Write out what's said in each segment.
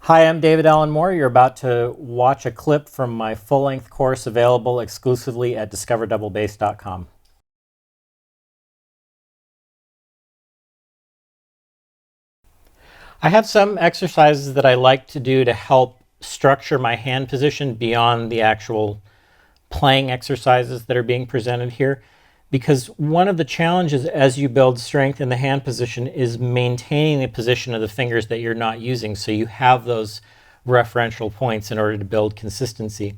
Hi, I'm David Allen Moore. You're about to watch a clip from my full-length course available exclusively at discoverdouble-bass.com. I have some exercises that I like to do to help structure my hand position beyond the actual playing exercises that are being presented here, because one of the challenges as you build strength in the hand position is maintaining the position of the fingers that you're not using, so you have those referential points in order to build consistency.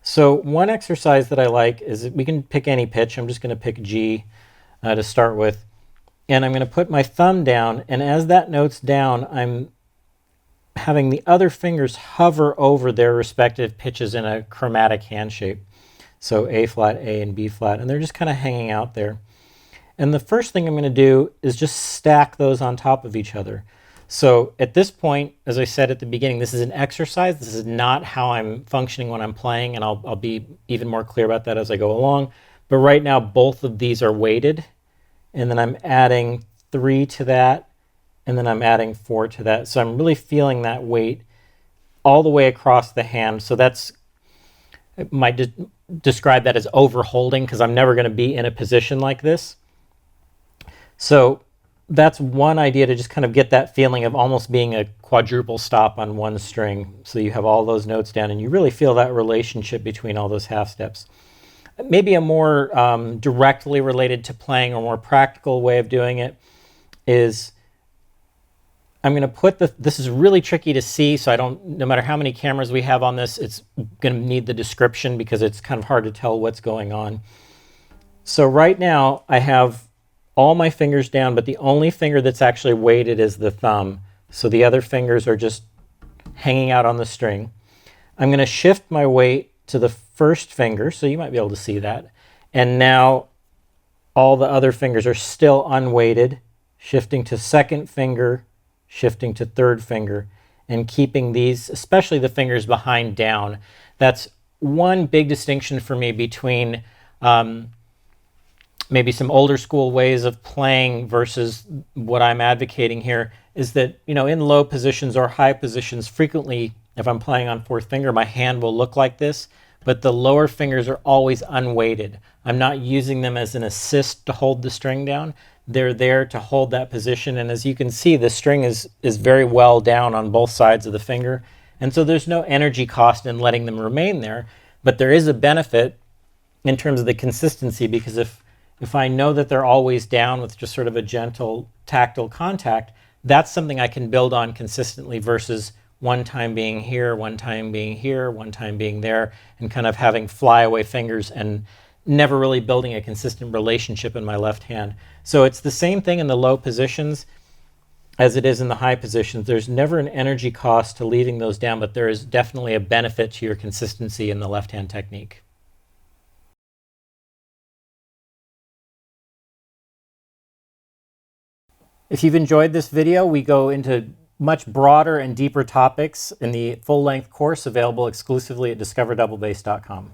So one exercise that I like is we can pick any pitch. I'm just going to pick G to start with, and I'm going to put my thumb down, and as that note's down, I'm having the other fingers hover over their respective pitches in a chromatic hand shape. So A flat, A, and B flat, and they're just kind of hanging out there. And the first thing I'm going to do is just stack those on top of each other. So at this point, as I said at the beginning, this is an exercise. This is not how I'm functioning when I'm playing, and I'll be even more clear about that as I go along. But right now, both of these are weighted, and then I'm adding 3 to that, and then I'm adding 4 to that. So I'm really feeling that weight all the way across the hand. So that's might describe that as overholding, because I'm never going to be in a position like this. So that's one idea, to just kind of get that feeling of almost being a quadruple stop on one string. So you have all those notes down, and you really feel that relationship between all those half steps. Maybe a more directly related to playing or more practical way of doing it is I'm going to put this is really tricky to see, so no matter how many cameras we have on this, it's going to need the description because it's kind of hard to tell what's going on. So right now I have all my fingers down, but the only finger that's actually weighted is the thumb. So the other fingers are just hanging out on the string. I'm going to shift my weight to the first finger, so you might be able to see that. And now all the other fingers are still unweighted, shifting to second finger, shifting to third finger, and keeping these, especially the fingers behind, down. That's one big distinction for me between maybe some older school ways of playing versus what I'm advocating here, is that, in low positions or high positions, frequently, if I'm playing on fourth finger, my hand will look like this, but the lower fingers are always unweighted. I'm not using them as an assist to hold the string down. They're there to hold that position, and as you can see, the string is very well down on both sides of the finger, and so there's no energy cost in letting them remain there, but there is a benefit in terms of the consistency, because if I know that they're always down with just sort of a gentle tactile contact, that's something I can build on consistently versus one time being here, one time being here, one time being there, and kind of having flyaway fingers and never really building a consistent relationship in my left hand. So it's the same thing in the low positions as it is in the high positions. There's never an energy cost to leaving those down, but there is definitely a benefit to your consistency in the left hand technique. If you've enjoyed this video, we go into much broader and deeper topics in the full-length course available exclusively at discoverdouble-bass.com.